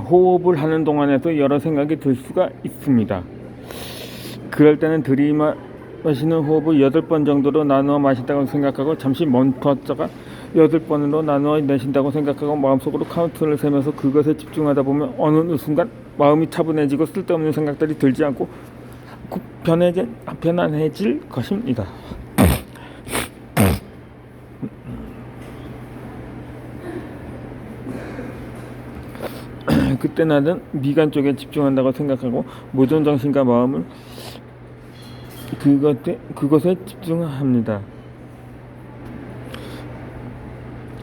호흡을 하는 동안에도 여러 생각이 들 수가 있습니다. 그럴 때는 들이마시는 호흡을 8번 정도로 나누어 마신다고 생각하고 잠시 멈췄다가 8번으로 나누어 내쉰다고 생각하고 마음속으로 카운트를 세면서 그것에 집중하다 보면 어느 순간 마음이 차분해지고 쓸데없는 생각들이 들지 않고 편안해질 것입니다. 그때 나는 미간 쪽에 집중한다고 생각하고 모든 정신과 마음을 그것에 집중합니다.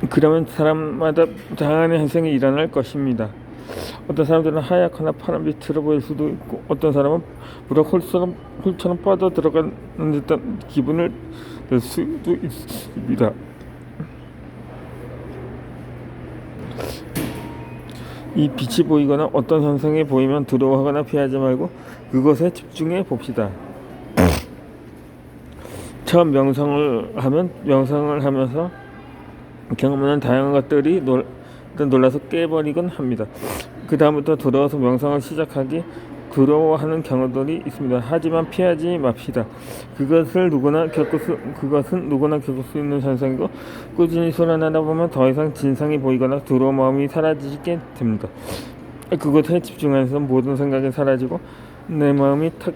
그러면 사람마다 다양한 현상이 일어날 것입니다. 어떤 사람들은 하얗거나 파란빛으로 보일 수도 있고 어떤 사람은 물에 홀처럼 빠져 들어가는 듯한 기분을 낼 수도 있습니다. 이 빛이 보이거나 어떤 현상이 보이면 두려워하거나 피하지 말고 그것에 집중해 봅시다. 처음 명상을 하면서 경험하는 다양한 것들이 놀라서 깨버리곤 합니다. 그 다음부터 돌아와서 명상을 시작하기 두려워하는 경우들이 있습니다. 하지만 피하지 맙시다. 그것은 누구나 겪을 수 있는 현상이고 꾸준히 수련하다 보면 더 이상 진상이 보이거나 두려운 마음이 사라지게 됩니다. 그것에 집중해서 모든 생각이 사라지고 내 마음이 탁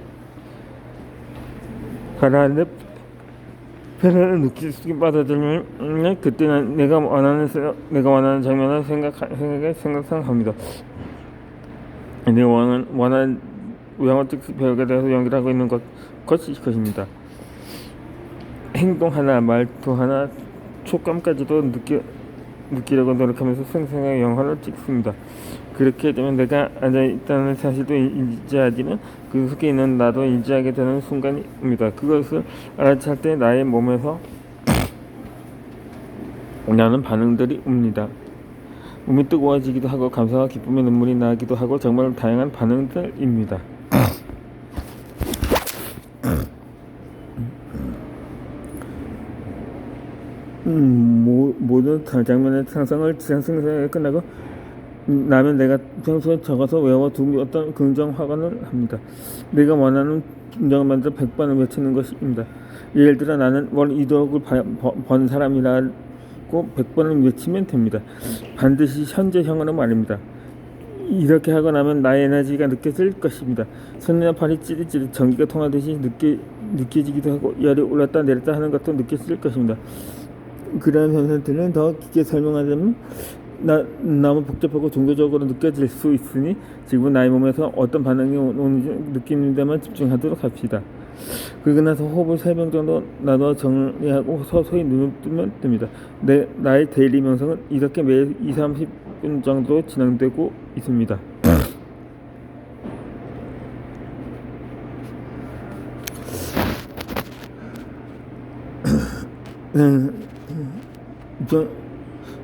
가라앉는 편안을 느낄 수 있게 받아들이면 그때는 내가 원하는 장면을 생각합니다. 내가 원하는 영어 특수 배우게 돼서 연기를 하고 있는 것입니다. 행동 하나, 말투 하나, 촉감까지도 느끼려고 노력하면서 생생하게 영화를 찍습니다. 그렇게 되면 내가 앉아있다는 사실도 인지하지만 그 속에 있는 나도 인지하게 되는 순간입니다. 그것을 알아챌 때 나의 몸에서 나는 반응들이 옵니다. 몸이 뜨거워지기도 하고 감사와 기쁨의 눈물이 나기도 하고 정말 다양한 반응들입니다. 모든 장면의 상상이 끝나고 나면 내가 평소에 적어서 외워두고 어떤 긍정 화관을 합니다. 내가 원하는 긍정을 만들어 100번을 외치는 것입니다. 예를 들어 나는 월 2억을 번 사람이라고 100번을 외치면 됩니다. 반드시 현재형으로 말입니다. 이렇게 하고 나면 나의 에너지가 느껴질 것입니다. 손이나 팔이 찌릿찌릿 전기가 통하듯이 느껴지기도 하고 열이 올랐다 내렸다 하는 것도 느껴질 것입니다. 그러한 현상들은 더 깊게 설명하자면 너무 복잡하고 종교적으로 느껴질 수 있으니 지금 나의 몸에서 어떤 반응이 오는지 느끼는 데만 집중하도록 합시다. 그리고 나서 호흡을 3명 정도 나눠 정리하고 서서히 눈을 뜨면 됩니다. 나의 데일리 명상은 이렇게 매일 20-30분 정도 진행되고 있습니다.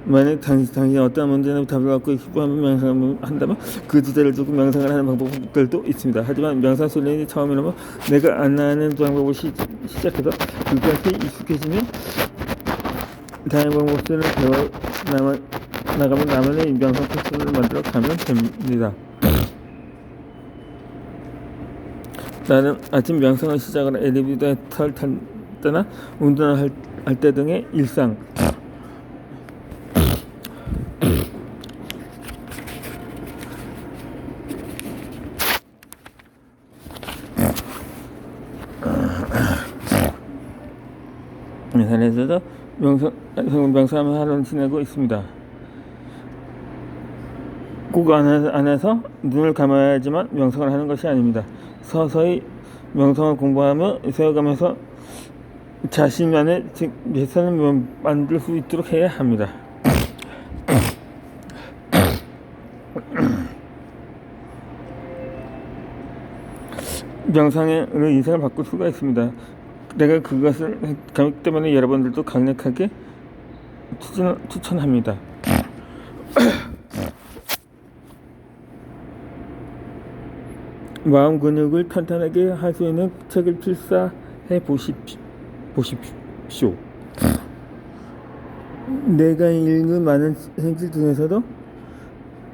만약 당신이 어떠한 문제나 답을 갖고 기뻐하며 명상을 한다면 그 주제를 두고 명상을 하는 방법들도 있습니다. 하지만 명상 훈련이 처음이라면 내가 안 하는 방법을 시작해서 그것에 익숙해지면 다양한 방법들을 배워 나가면 나만의 명상 코스를 만들어 가면 됩니다. 나는 아침 명상을 시작을 엘리베이터에 탈 때나 운전을 할 때 등의 일상 산에서도 명상하며 하루를 지내고 있습니다. 꼭 안에서 눈을 감아야지만 명상을 하는 것이 아닙니다. 서서히 명상을 공부하며 세워가면서 자신만의 예산을 만들 수 있도록 해야 합니다. 명상으로 인생을 바꿀 수가 있습니다. 내가 그것을 감기 때문에 여러분들도 강력하게 추천합니다. 마음 근육을 탄탄하게 할 수 있는 책을 필사해 보십시오. 내가 읽은 많은 책들 중에서도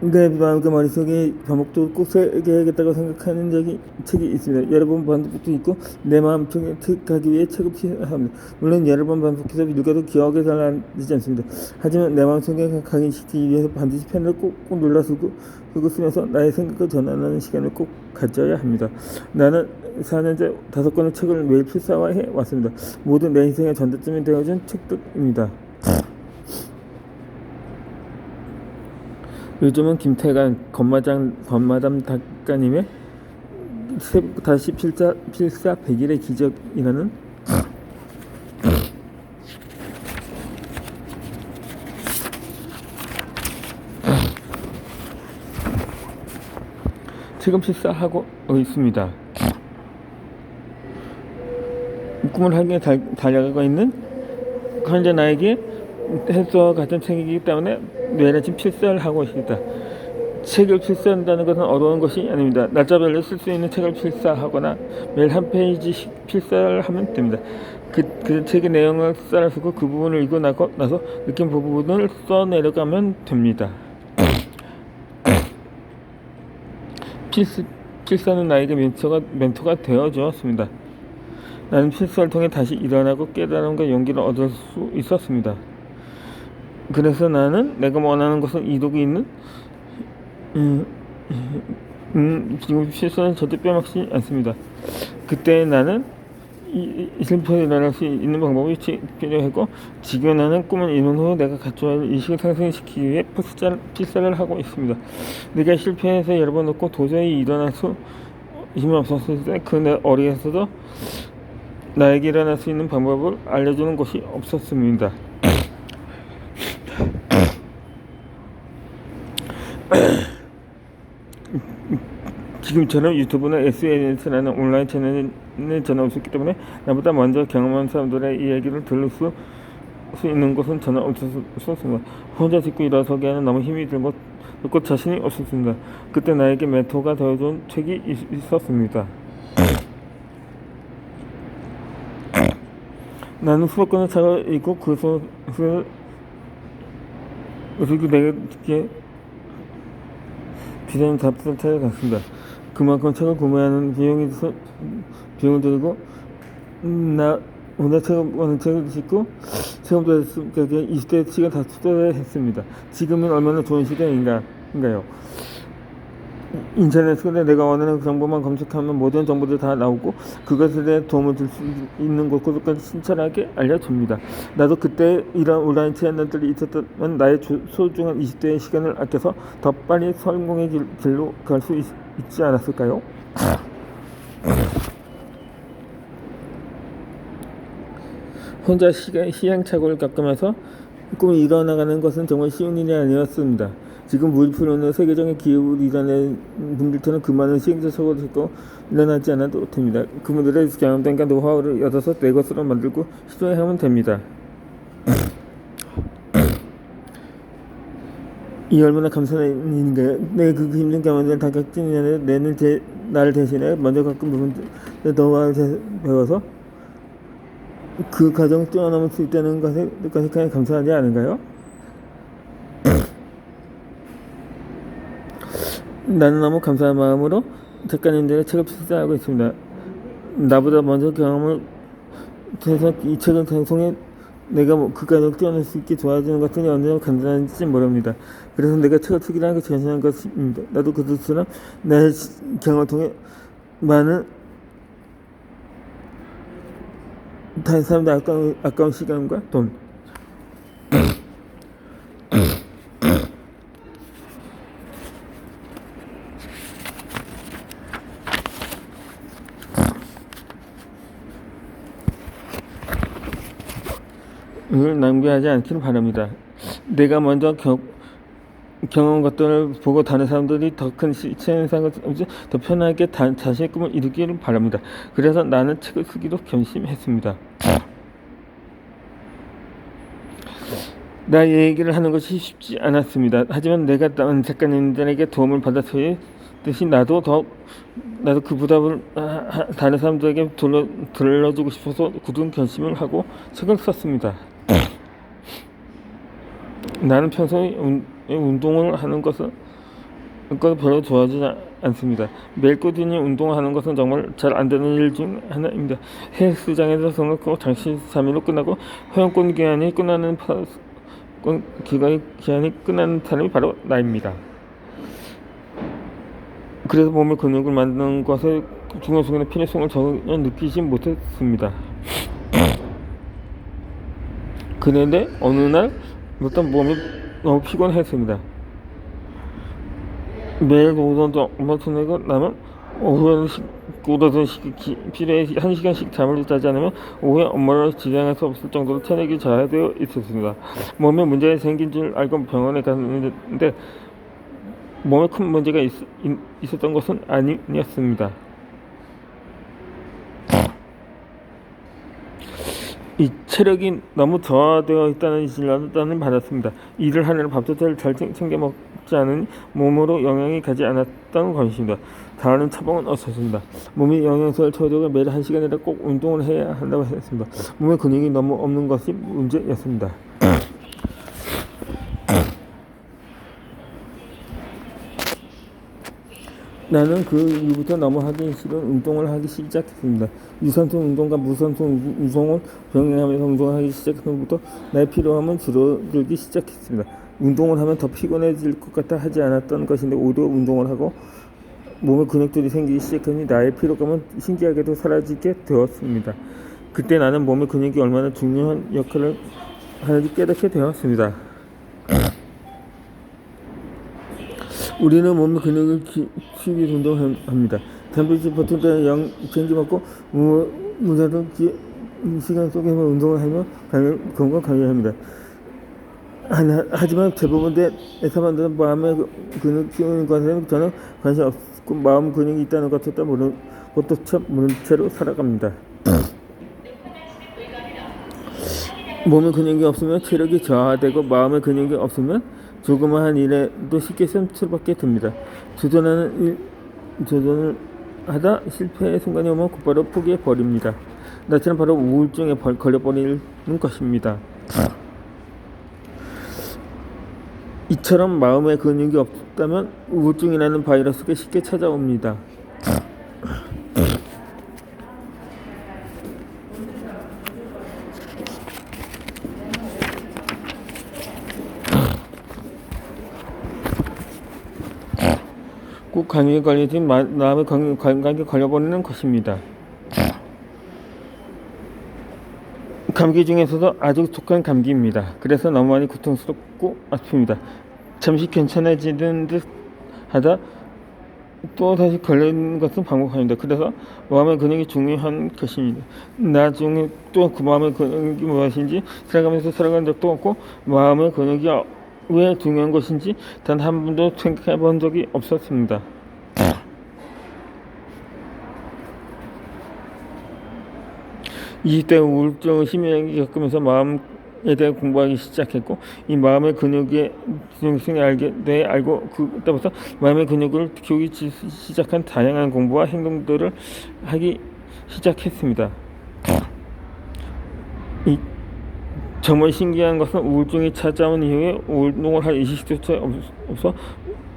내 마음과 머릿속에 반복적으로 꼭 새겨야겠다고 생각하는 책이 있습니다. 여러 번 반복도 있고 내 마음속에 체크하기 위해 책을 필요합니다. 물론 여러 번 반복해서 누가도 기억에 잘 나지 않습니다. 하지만 내 마음속에 각인시키기 위해서 반드시 펜을 꼭 눌러쓰고 쓰면서 나의 생각을 전환하는 시간을 꼭 가져야 합니다. 나는 4년째 5권의 책을 매일 필사화해 왔습니다. 모두 내 인생의 전대점이 되어준 책들입니다. 요즘은 김태관 건마담 작가님의 다시 필사 100일의 기적이라는 책을 필사하고 있습니다. 꿈을 향해 달려가고 있는 현재 나에게 헬스와 같은 책이기 때문에 매일 아침 필사를 하고 있습니다. 책을 필사한다는 것은 어려운 것이 아닙니다. 날짜별로 쓸 수 있는 책을 필사하거나 매일 한 페이지씩 필사를 하면 됩니다. 그 책의 내용을 따라쓰고 그 부분을 읽고 나서 느낀 부분을 써내려가면 됩니다. 필사는 나에게 멘토가 되어 주었습니다. 나는 필사를 통해 다시 일어나고 깨달음과 용기를 얻을 수 있었습니다. 그래서 나는 내가 원하는 것은 이루고 있는 지금 필사는 절대 빼먹지 않습니다. 그때 나는 실패에 일어날 수 있는 방법이 필요했고 지금 나는 꿈을 이룬 후 내가 갖춰야 할 의식을 상승시키기 위해 필사를 하고 있습니다. 내가 실패해서 여러 번 놓고 도저히 일어날 수 힘이 없었을 때 그 어리에서도 나에게 일어날 수 있는 방법을 알려주는 곳이 없었습니다. 지금처럼 유튜브나 SNS라는 온라인 채널에 전혀 없었기 때문에 나보다 먼저 경험한 사람들의 이야기를 들을 수 있는 곳은 전혀 없었습니다. 혼자 짚고 일어서기에는 너무 힘이 들고 자신이 없었습니다. 그때 나에게 멘토가 되어준 책이 있었습니다. 나는 수백 권의 책을 읽고 그리고 내가 듣기에 비싼 잡지를 찾아갔습니다. 그만큼 책을 구매하는 비용을 들고 혼자 원하는 책을 싣고 체험도 했으니까 20대 시간 다 투자했습니다. 지금은 얼마나 좋은 시대인가요? 인터넷에 내가 원하는 정보만 검색하면 모든 정보들이 다 나오고 그것에 대해 도움을 줄 수 있는 곳까지 친절하게 알려줍니다. 나도 그때 이런 온라인 채널들이 있었다면 나의 소중한 20대의 시간을 아껴서 더 빨리 성공의 길로 갈 수 있지 않았을까요? 혼자 시행착오를 겪으면서 꿈이 이뤄나가는 것은 정말 쉬운 일이 아니었습니다. 지금 무일푼으로 세계적인 기업을 일하는 분들처럼 그 많은 시행착오를 겪고 일어나지 않아도 됩니다. 그분들의 경험담과 노하우를 얻어서 내 것으로 만들고 시도하면 됩니다. 이 얼마나 감사한 일인가요? 내 그 힘든 경험들을 다 겪진 않아도 나를 대신해 먼저 겪은 부분들을 노하우를 배워서 그 과정을 뛰어넘을 수 있다는 것에 그냥 감사하지 않은가요? 나는 너무 감사한 마음으로 작가님들의 책을 필사하고 있습니다. 나보다 먼저 경험을 해서 이 책을 통해 내가 그 과정을 뛰어넘을 수 있게 도와주는 것들이 언제나 간단한지 모릅니다. 그래서 내가 책을 쓰기라는 게 대단한 것입니다. 나도 그들처럼 나의 경험을 통해 많은 다른 사람들 아까운 시간과 돈 을 낭비하지 않기를 바랍니다. 내가 먼저 경험한 것들을 보고 다른 사람들이 더 큰 세상을 더 편하게 자신의 꿈을 이루기를 바랍니다. 그래서 나는 책을 쓰기로 결심했습니다. 나의 얘기를 하는 것이 쉽지 않았습니다. 하지만 내가 다른 작가님들에게 도움을 받았듯이 나도 그 부담을 다른 사람들에게 들려주고 싶어서 굳은 결심을 하고 책을 썼습니다. 나는 평소에 운동을 하는 것을 건 별로 좋아하지 않습니다. 매일 꾸준히 운동하는 것은 정말 잘 안 되는 일 중 하나입니다. 헬스장에서 등록하고 잠시 3일로 끝나고 회원권 기한이 끝나는 기한이 끝나는 사람이 바로 나입니다. 그래서 몸의 근육을 만드는 것의 중요성이나 필요성을 전혀 느끼지 못했습니다. 그런데 어느 날 어떤 몸이 너무 피곤했습니다. 매일 오전도 엄마처내고 나면 오후에는 굳어서 필요해 1시간씩 잠을 자지 않으면 오후에 업무를 진행할 수 없을 정도로 체력이 저하되어 있었습니다. 몸에 문제가 생긴 줄 알고 병원에 갔는데 몸에 큰 문제가 있었던 것은 아니었습니다. 이 체력이 너무 저하되어 있다는 진단을 받았습니다. 일을 하느라 밥도 잘 챙겨 먹지 않으니 몸으로 영향이 가지 않았던 것입니다. 다른 처방은 없었습니다. 몸이 영양소를 처리하고 매일 1시간이라 꼭 운동을 해야 한다고 했습니다. 몸에 근육이 너무 없는 것이 문제였습니다. 나는 그 이후부터 너무 하기 싫은 운동을 하기 시작했습니다. 유산소 운동과 무산소 운동을 병행하면서 운동을 하기 시작한 후부터 나의 피로함은 줄어들기 시작했습니다. 운동을 하면 더 피곤해질 것 같아 하지 않았던 것인데 오히려 운동을 하고 몸에 근육들이 생기기 시작하니 나의 피로감은 신기하게도 사라지게 되었습니다. 그때 나는 몸의 근육이 얼마나 중요한 역할을 하는지 깨닫게 되었습니다. 우리는 몸의 근육을 키우기 위해 운동을 합니다. 단백질 보통 때는 영 챙겨 먹고 무사도 시간 속에 운동을 하며 건강 관리합니다. 하지만 대부분 에서 만드는 마음의 근육 키우는 것에는 저는 관심 없고 마음 근육이 있다는 것조차 모르는 채로 살아갑니다. 몸의 근육이 없으면 체력이 저하되고 마음의 근육이 없으면 조그마한 일에도 쉽게 상처받게 됩니다. 도전을 하다 실패의 순간이 오면 곧바로 포기해 버립니다. 나처럼 바로 우울증에 걸려버리는 것입니다. 이처럼 마음의 근육이 없다면 우울증이라는 바이러스가 쉽게 찾아옵니다. 꼭 감기에 걸리지 마음의 감기에 걸려버리는 것입니다. 감기 중에서도 아주 독한 감기입니다. 그래서 너무 많이 고통스럽고 아픕니다. 잠시 괜찮아지는 듯 하다 또 다시 걸리는 것은 반복합니다. 그래서 마음의 근육이 중요한 것입니다. 나중에 또 그 마음의 근육이 무엇인지 살아가면서 살아간 적도 없고 마음의 근육이 왜 중요한 것인지 단 한 번도 생각해 본 적이 없었습니다. 이때 우울증을 심하게 겪으면서 마음에 대해 공부하기 시작했고 이 마음의 근육의 중요성을 알고 그때부터 마음의 근육을 키우기 시작한 다양한 공부와 행동들을 하기 시작했습니다. 정말 신기한 것은 우울증이 찾아온 이후에 운동을 할 의식조차 없어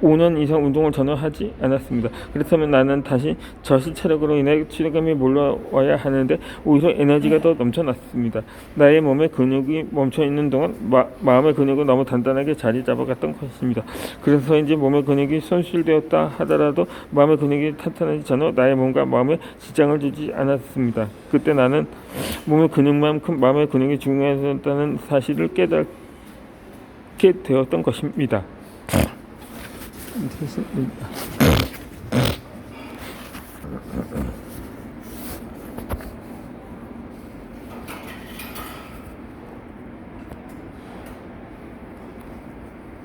5년 이상 운동을 전혀 하지 않았습니다. 그렇다면 나는 다시 저시 체력으로 인해 치료감이 몰려와야 하는데 오히려 에너지가 더 넘쳐났습니다. 나의 몸에 근육이 멈춰있는 동안 마음의 근육은 너무 단단하게 자리 잡아갔던 것입니다. 그래서인지 몸의 근육이 손실되었다 하더라도 마음의 근육이 탄탄하지 전혀 나의 몸과 마음에 지장을 주지 않았습니다. 그때 나는 몸의 근육만큼 마음의 근육이 중요하다는 사실을 깨닫게 되었던 것입니다.